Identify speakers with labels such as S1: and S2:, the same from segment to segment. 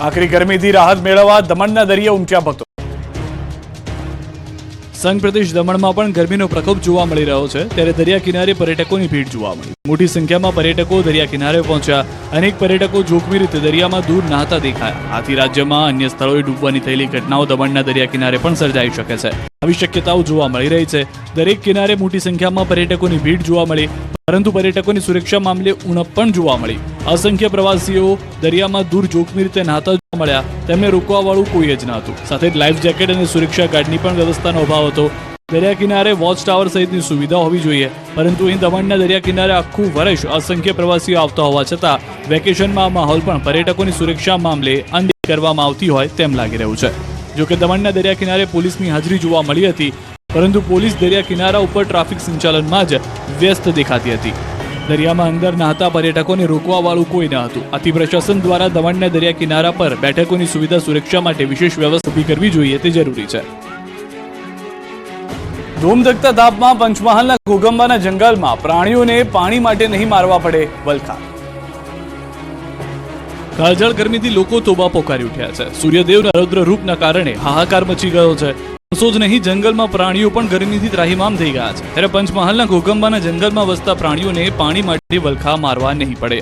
S1: આખરી ગરમીથી રાહત મેળવવા દમણના દરિયા ઉમટ્યા ભક્તો। સંઘ પ્રદેશ દમણમાં પણ ગરમીનો પ્રકોપ જોવા મળી રહ્યો છે, ત્યારે દરિયા કિનારે પર્યટકોની ભીડ જોવા મળી। મોટી સંખ્યામાં પર્યટકો દરિયા કિનારે પહોંચ્યા। અનેક પર્યટકો જોખમી રીતે દરિયામાં દૂર નહાતા દેખાયા। આથી રાજ્યમાં અન્ય સ્થળોએ ડૂબવાની થયેલી ઘટનાઓ દમણના દરિયા કિનારે પણ સર્જાઈ શકે છે। આવી શક્યતાઓ જોવા મળી રહી છે। દરેક કિનારે મોટી સંખ્યામાં પર્યટકોની ભીડ જોવા મળી, પરંતુ પર્યટકોની સુરક્ષા મામલે ઉણપ પણ જોવા મળી। અસંખ્ય પ્રવાસીઓ દરિયામાં દૂર જોખમી રીતે નહાતા જોવા મળ્યા। તેમને રોકવાવાળું કોઈ જ ન હતું। સાથે જ લાઈફ જેકેટ અને સુરક્ષા ગાર્ડની પણ વ્યવસ્થાનો અભાવ હતો। દરિયા કિનારે વોચ ટાવર સહિતની સુવિધા હોવી જોઈએ, પરંતુ અહીં દમણના દરિયા કિનારે આખું વર્ષ અસંખ્ય પ્રવાસીઓ આવતા હોવા છતાં વેકેશનમાં આ માહોલ પણ પર્યટકોની સુરક્ષા મામલે અનદેખી કરવામાં આવતી હોય તેમ લાગી રહ્યું છે। જોકે દમણના દરિયા કિનારે પોલીસની હાજરી જોવા મળી હતી, પરંતુ પોલીસ દરિયા કિનારા ઉપર ટ્રાફિક સંચાલનમાં જ વ્યસ્ત દેખાતી હતી। દરિયામાં અંદર નહાતા પર્યટકોને રોકવા વાળું કોઈ ન હતું। આથી પ્રશાસન દ્વારા દમણના દરિયા કિનારા પર બેઠકોની સુવિધા સુરક્ષા માટે વિશેષ વ્યવસ્થા ઊભી કરવી જોઈએ તે જરૂરી છે। ધૂમધકતા તાપમાં પંચમહાલના ઘોગંબાના જંગલમાં પ્રાણીઓને પાણી માટે નહીં મારવા પડે વલખા। કાળઝાળ ગરમીથી લોકો તોબા પોકારી ઉઠ્યા છે। સૂર્યદેવના રૌદ્ર રૂપના કારણે હાહાકાર મચી ગયો છે। જ નહીં, જંગલમાં પ્રાણીઓ પણ ગરમીથી ત્રાહિમામ થઈ ગયા છે। ત્યારે પંચમહાલના ઘોગંબાના જંગલમાં વસતા પ્રાણીઓને પાણી માટે વલખા મારવા નહીં પડે।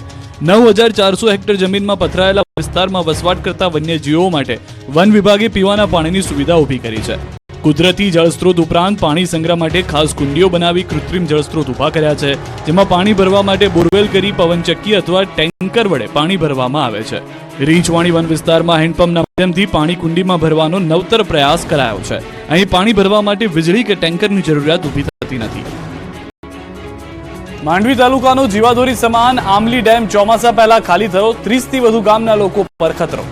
S1: 9400 હેક્ટર જમીનમાં પથરાયેલા વિસ્તારમાં વસવાટ કરતા વન્યજીવો માટે વન વિભાગે પીવાના પાણીની સુવિધા ઊભી કરી છે। કુદરતી જળસ્ત્રોત ઉપરાંત પાણી સંગ્રહ માટે ખાસ કુંડીઓ બનાવી કૃત્રિમ જળસ્ત્રોત ઊભા કર્યા છે, જેમાં પાણી ભરવા માટે બોરવેલ કરી પવનચક્કી અથવા ટેન્કર વડે પાણી ભરવામાં આવે છે। રીંછવાણી વન વિસ્તારમાં હેન્ડપંપના માધ્યમથી પાણી કુંડીમાં ભરવાનો નવતર પ્રયાસ કરાયો છે। અહીં પાણી ભરવા માટે વીજળી કે ટેન્કરની જરૂરિયાત ઊભી થતી નથી। માંડવી તાલુકાનો જીવાદોરી સમાન આમલી ડેમ ચોમાસા પહેલા ખાલી થયો, 30 થી વધુ ગામના લોકો પર ખતરો।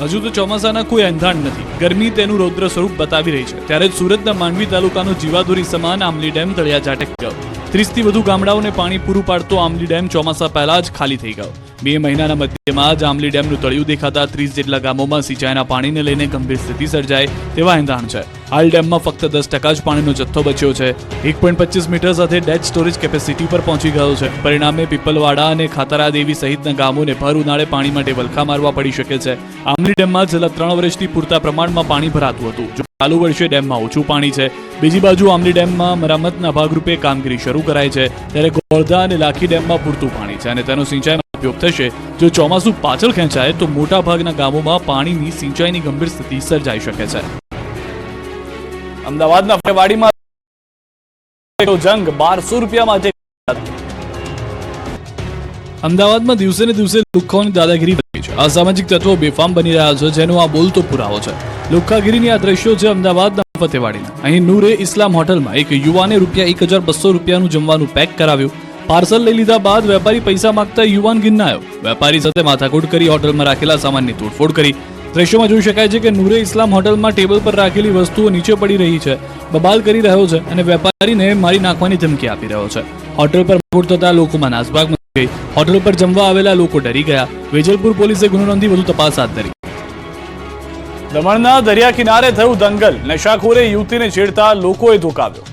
S1: હજુ તો ચોમાસાના કોઈ એંધાણ નથી, ગરમી તેનું રૌદ્ર સ્વરૂપ બતાવી રહી છે। ત્યારે જ સુરતના માંડવી તાલુકાનો જીવાદોરી સમાન આમલી ડેમ તળિયા ઝાટક ગયો। 30 થી વધુ ગામડાઓને પાણી પૂરું પાડતો આમલી ડેમ ચોમાસા પહેલા જ ખાલી થઈ ગયો। બે મહિનાના મધ્યમાં જ આમલી ડેમનું તળિયું દેખાતા 30 જેટલા ગામોમાં સિંચાઈના પાણીને લઈને ગંભીર સ્થિતિ સર્જાય તેવા એંધાણ છે। હાલ ડેમમાં ફક્ત 10% જ પાણીનો જથ્થો બચ્યો છે। 1.25 મીટર સાથે ડેડ સ્ટોરેજ કેપેસિટી પર પહોંચી ગયો છે। પરિણામે પીપલવાડા અને ખાતરા દેવી સહિતના ગામોને ભર ઉનાળે પાણી માટે વલખા મારવા પડી શકે છે। આમલી ડેમમાં છેલ્લા 3 વર્ષથી પૂરતા પ્રમાણમાં પાણી ભરાતું હતું, જો ચાલુ વર્ષે ડેમમાં ઓછું પાણી છે। બીજી બાજુ આમલી ડેમમાં મરામતના ભાગરૂપે કામગીરી શરૂ કરાઈ છે, ત્યારે ગોળધા અને લાખી ડેમમાં પૂરતું પાણી છે અને તેનો સિંચાઈમાં ઉપયોગ થશે। જો ચોમાસું પાછળ ખેંચાય તો મોટા ભાગના ગામોમાં પાણીની સિંચાઈની ગંભીર સ્થિતિ સર્જાઈ શકે છે। અમદાવાદના ફળવાડીમાં જંગ 1200 રૂપિયામાં છે। અમદાવાદમાં દિવસે ને દિવસે લુખ્ખાઓની દાદાગીરી વધી છે। અસામાજિક તત્વો બેફામ બની રહ્યા છે, જેનો આ બોલતો પુરાવો છે। લુખ્ખાગીરીની આ દ્રશ્યો છે અમદાવાદના ફતેવાડીના। અહીં નૂરે ઇસ્લામ હોટલમાં એક યુવાને ₹1200 રૂપિયાનું જમવાનું પેક કરાવ્યું। પાર્સલ લઈ લીધા બાદ વેપારી પૈસા માંગતા યુવાન ગિન્નાયો। વેપારી સાથે માથાકૂટ કરી હોટલમાં રાખેલા સામાનની તોડફોડ કરી। દ્રશ્યોમાં જોઈ શકાય છે કે નૂરે ઇસ્લામ હોટલમાં ટેબલ પર રાખેલી વસ્તુઓ નીચે પડી રહી છે, બબાલ કરી રહ્યો છે અને વેપારીને મારી નાખવાની ધમકી આપી રહ્યો છે। હોટલ પર માથાકૂટ થતા લોકોમાં નાસભાગ મચી ગઈ। હોટલ પર જમવા આવેલા લોકો ડરી ગયા। વેજલપુર પોલીસે ગુનો નોંધી વધુ તપાસ હાથ ધરી। દમણના દરિયા કિનારે થયું દંગલ, નશાખોરે યુવતીને છેડતા લોકોએ ધોકાવ્યો।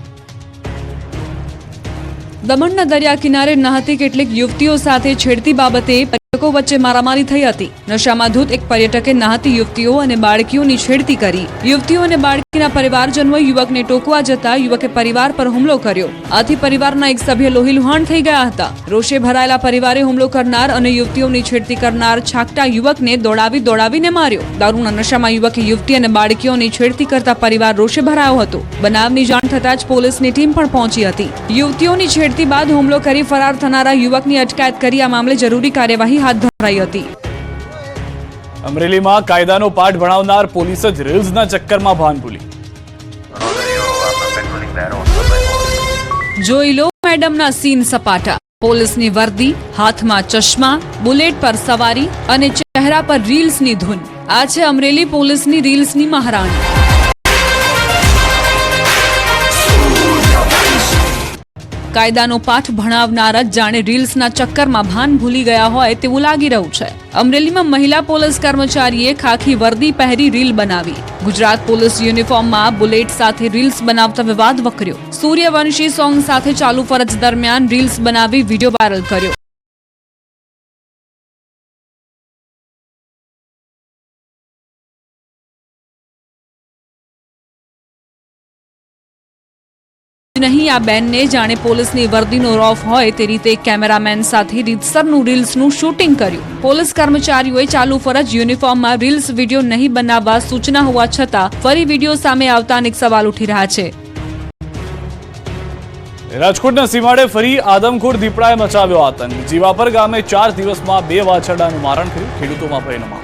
S2: દમણના દરિયા કિનારે નહાતી કેટલીક યુવતીઓ સાથે છેડતી બાબતે પર્યટકો વચ્ચે મારામારી થઈ હતી। નશામાં ધૂત એક પર્યટકે નહાતી યુવતીઓ અને બાળકીઓની છેડતી કરી। યુવતીઓ અને બાળકીના પરિવારજનોએ યુવકને ટોકવા જતા યુવકે પરિવાર પર હુમલો કર્યો। આથી પરિવારના એક સભ્ય લોહીલુહાણ થઈ ગયા હતા। રોષે ભરાયેલા પરિવારે હુમલો કરનાર અને યુવતીઓની છેડતી કરનાર છાકટા યુવકને દોડાવીને માર્યો। દારૂના નશામાં યુવકે યુવતી અને બાળકીઓની છેડતી કરતા પરિવાર રોષે ભરાયો હતો। બનાવની જાણ થતાં જ પોલીસની ટીમ પણ પહોંચી હતી। યુવતીઓની છેડતી બાદ હુમલો કરી ફરાર થનારા યુવકની અટકાયત કરી આ મામલે જરૂરી કાર્યવાહી હાથ ધરાઈ હતી।
S1: અમરેલીમાં કાયદાનો પાઠ ભણાવનાર પોલીસ જ રીલ્સના ચક્કરમાં ભાન ભૂલી।
S2: જોઈ લો મેડમના સીન સપાટા। પોલીસની વર્દી, હાથમાં ચશ્મા, બુલેટ પર સવારી અને ચહેરા પર રીલ્સની ધૂન। આ છે અમરેલી પોલીસની રીલ્સની મહારાણી। કાયદાનો પાઠ ભણાવનાર જ જાણે રીલ્સના ચક્કરમાં ભાન ભૂલી ગયા હોય તેવું લાગી રહ્યું છે। અમરેલીમાં મહિલા પોલીસ કર્મચારીએ ખાખી વર્દી પહેરી રીલ બનાવી। ગુજરાત પોલીસ યુનિફોર્મમાં બુલેટ સાથે રીલ્સ બનાવતા વિવાદ વકર્યો। સૂર્યવંશી સોંગ સાથે ચાલુ ફરજ દરમિયાન રીલ્સ બનાવી વિડીયો વાયરલ કર્યો। નહીં આ બેનને જાણે પોલીસની વર્દીનો રોફ હોય તે રીતે કેમેરામેન સાથે રીતસરનું રીલ્સનું શૂટિંગ કર્યું. પોલીસ કર્મચારીઓએ ચાલુ ફરજ યુનિફોર્મમાં રીલ્સ વિડીયો નહીં બનાવવા સૂચના હોવા છતાં ફરી વિડીયો સામે આવતા અનેક સવાલ ઉઠી રહ્યા છે.
S1: રાજકોટના સીમાડે ફરી આદમખોર દીપડાએ મચાવ્યો આતંક. જીવાપર ગામે 4 દિવસમાં 2 વાછરડાનું મારણ થયું. ખેડૂતોમાં ભયનો માહોલ.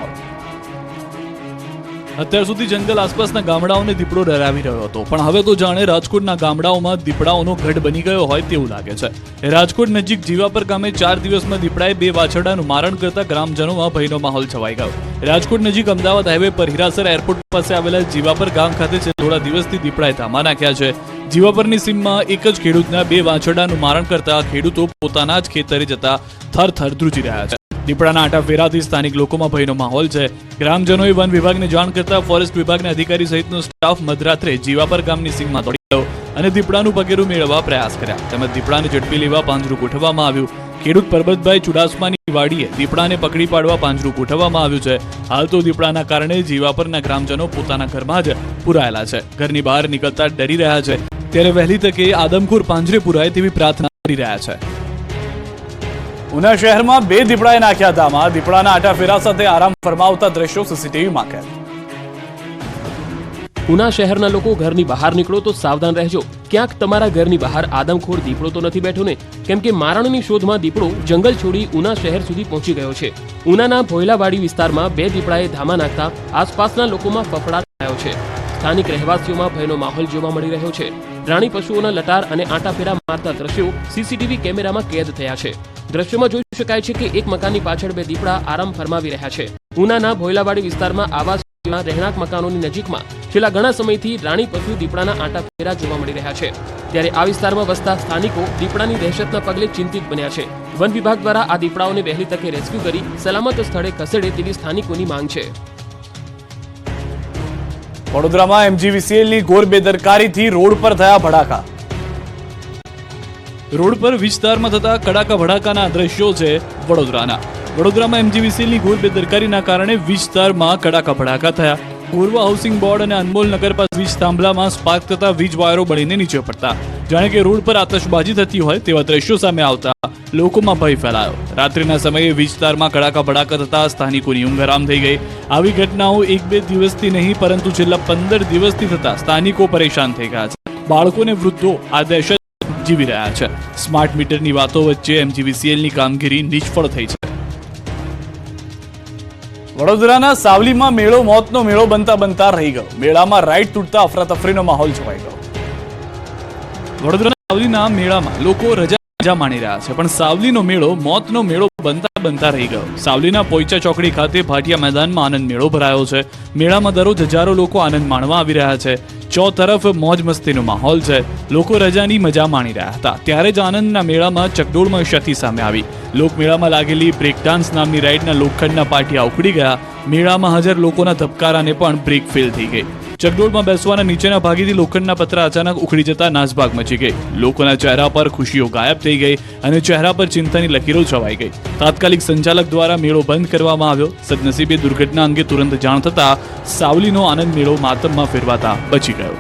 S1: અત્યાર સુધી જંગલ આસપાસના ગામડાઓને દીપડો ડરાવી રહ્યો હતો, પણ હવે તો જાણે રાજકોટના ગામડાઓમાં દીપડાઓનો ગઢ બની ગયો હોય તેવું લાગે છે. રાજકોટ નજીક જીવાપર ગામે 4 દિવસમાં દીપડાએ 2 વાછરડાનું મારણ કરતા ગ્રામજનોમાં ભયનો માહોલ છવાઈ ગયો. રાજકોટ નજીક અમદાવાદ હાઈવે પર હીરાસર એરપોર્ટ પાસે આવેલા જીવાપર ગામ ખાતે થોડા દિવસથી દીપડાએ ધામા નાખ્યા છે. જીવાપરની સીમમાં એક જ ખેડૂતના 2 વાછરડાનું મારણ કરતા ખેડૂતો પોતાના જ ખેતરે જતા થરથર ધ્રુજી રહ્યા છે. દીપડાના આટાફેરાથી સ્થાનિક લોકોમાં ભયનો માહોલ છે. ગ્રામજનોએ વન વિભાગને જાણ કરતા ફોરેસ્ટ વિભાગના અધિકારી સહિતનો સ્ટાફ મધરાત્રે જીવાપર ગામની સીમમાં દોડી ગયો અને દીપડાનું પગેરું મેળવવા પ્રયાસ કર્યા. તેમજ દીપડાને ઝડપી લેવા પાંજરું ગોઠવવામાં આવ્યું. ખેડૂત પરબતભાઈ ચુડાસમાની વાડીએ દીપડાને પકડી પાડવા પાંજરું ગોઠવવામાં આવ્યું છે. હાલ તો દીપડાના કારણે જીવાપરના ગ્રામજનો પોતાના ઘરમાં જ પુરાયેલા છે. ઘરની બહાર નીકળતા ડરી રહ્યા છે. ત્યારે વહેલી તકે આદમખોર પાંજરે પુરાય તેવી પ્રાર્થના કરી રહ્યા છે. ઉના શહેરમાં 2 દીપડાએ નાખ્યા ધામા. દીપડાના આટાફેરા સાથે આરામ ફરમાવતા દ્રશ્યો સીસીટીવીમાં કેદ.
S3: ઉના શહેરના લોકો ઘરની બહાર નીકળો તો સાવધાન રહેજો. ક્યાંક તમારા ઘરની બહાર આદમખોર દીપડો તો નથી બેઠો ને? કેમ કે મારણની શોધમાં દીપડો જંગલ છોડી ઉના શહેર સુધી પહોંચી ગયો છે. ઉનાના ભોયલાવાડી વિસ્તારમાં 2 દીપડાએ ધામા નાખતા આસપાસના લોકોમાં ફફડાટ થયો છે. સ્થાનિક રહેવાસીઓમાં ભયનો માહોલ જોવા મળી રહ્યો છે. રાણી પશુઓના લટાર અને આંટાફેરા મારતા દ્રશ્યો સીસીટીવી કેમેરામાં કેદ થયા છે. દ્રશ્યોમાં જોઈ શકાય છે કે એક મકાનની પાછળ 2 દીપડા આરામ ફરમાવી રહ્યા છે. ઉનાના ભોયલાવાડી વિસ્તારમાં આવાસ રહેણાંક મકાનોની નજીકમાં છેલ્લા ઘણા સમયથી રાણી પશુ દીપડાના આંટાફેરા જોવા મળી રહ્યા છે. ત્યારે આ વિસ્તારમાં વસતા સ્થાનિકો દીપડાની દહેશતના પગલે ચિંતિત બન્યા છે. વન વિભાગ દ્વારા આ દીપડાઓને વહેલી તકે રેસ્ક્યુ કરી સલામત સ્થળે ખસેડે તેવી સ્થાનિકોની માંગ છે.
S1: વડોદરામાં MGVCLની ઘોર બેદરકારીથી રોડ પર થયા ભડાકા. રોડ પર વિસ્તારમાં થતા કડાકા ભડાકાના દ્રશ્યો છે વડોદરાના. વડોદરામાં MGVCLની ઘોર બેદરકારીના કારણે વિસ્તારમાં કડાકા ભડાકા થયા. પૂર્વા હાઉસિંગ બોર્ડ અને અનમોલ નગર પાસે વીજ થાંભલામાં સ્પાર્ક થતા વીજ વાયરો બળીને નીચે પડતા જાણે કે રોડ પર આતશબાજી થતી હોય તેવા દ્રશ્યો સામે આવતા લોકોમાં ભય ફેલાયો. રાત્રિના સમયે વિસ્તારમાં કડાકા ભડાકા થતા સ્થાનિકોની ઊંઘ હરામ થઈ ગઈ. આવી ઘટનાઓ 1-2 દિવસથી નહીં પરંતુ છેલ્લા 15 દિવસથી થતા સ્થાનિકો પરેશાન થઈ ગયા છે. બાળકોને વૃદ્ધો આ દહેશત જીવી રહ્યા છે. સ્માર્ટ મીટરની વાતો વચ્ચે MGVCLની કામગીરી નિષ્ફળ થઈ છે. વડોદરાના સાવલીમાં મેળો મોતનો મેળો બનતા રહી ગયો. મેળામાં રાઈડ તૂટતા અફરાતફરીનો માહોલ છવાઈ ગયો. વડોદરાના સાવલીના મેળામાં લોકો રજા માણી રહ્યા છે, પણ સાવલીનો મેળો મોતનો મેળો બનતા રહી ગયો. સાવલીના પોઈચા ચોકડી ખાતે ભાટિયા મેદાનમાં આનંદ મેળો ભરાયો છે. મેળામાં દરરોજ હજારો લોકો આનંદ માણવા આવી રહ્યા છે. તરફ મોજ મસ્તીનો માહોલ છે. લોકો રજાની મજા માણી રહ્યા હતા ત્યારે જ આનંદના મેળામાં ચકડોળમાં ક્ષતિ સામે આવી. લોકમેળામાં લાગેલી બ્રેક ડાન્સ નામની રાઈડના લોખંડના પાટિયા ઉખડી ગયા. મેળામાં હાજર લોકોના ધબકારાને પણ બ્રેક ફેલ થઈ ગઈ. ચકડોળમાં બેસવાના નીચેના ભાગેથી લોખંડના પતરા અચાનક ઉખડી જતા નાસભાગ મચી ગઈ. લોકોના ચહેરા પર ખુશીઓ ગાયબ થઈ ગઈ અને ચહેરા પર ચિંતાની લકીરો છવાઈ ગઈ. તાત્કાલિક સંચાલક દ્વારા મેળો બંધ કરવામાં આવ્યો. સદનસીબે દુર્ઘટના અંગે તુરંત જાણ થતા સાવલીનો આનંદ મેળો માતમમાં ફેરવાતા બચી ગયો.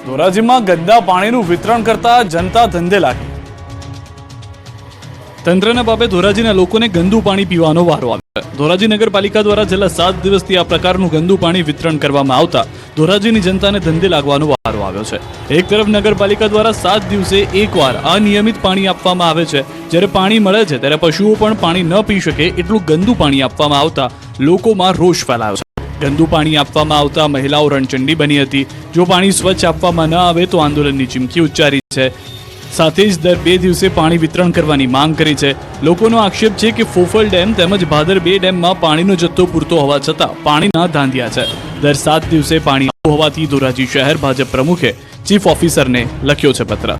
S1: ધોરાજીમાં ગંદા પાણીનું વિતરણ કરતા જનતા ધંધે લાગી. તંત્રના બાબે ધોરાજીના લોકોને ગંદુ પાણી પીવાનો વારો આવ્યો. ધોરાજી નગરપાલિકા દ્વારા છેલ્લા 7 દિવસથી આ પ્રકારનું ગંદુ પાણી વિતરણ કરવામાં આવતા ધોરાજીની જનતાને ધંધે લાગવાનો વારો આવ્યો છે. એક તરફ નગરપાલિકા દ્વારા 7 દિવસે એકવાર અનિયમિત પાણી આપવામાં આવે છે. જ્યારે પાણી મળે છે ત્યારે પશુઓ પણ પાણી ન પી શકે એટલું ગંદુ પાણી આપવામાં આવતા લોકોમાં રોષ ફેલાયો છે. ગંદુ પાણી આપવામાં આવતા મહિલાઓ રણચંડી બની હતી. જો પાણી સ્વચ્છ આપવામાં ન આવે તો આંદોલનની ચીમકી ઉચ્ચારી છે. સાથે જ દર 2 દિવસે પાણી વિતરણ કરવાની માંગ કરી છે. લોકોનો આક્ષેપ છે કે ફોફલ ડેમ તેમજ ભાદર 2 ડેમમાં પાણીનો જથ્થો પૂરતો હોવા છતાં પાણીના ધાંધિયા છે. દર 7 દિવસે પાણી હોવાથી ધોરાજી શહેર ભાજપ પ્રમુખે ચીફ ઓફિસરને લખ્યો છે પત્ર.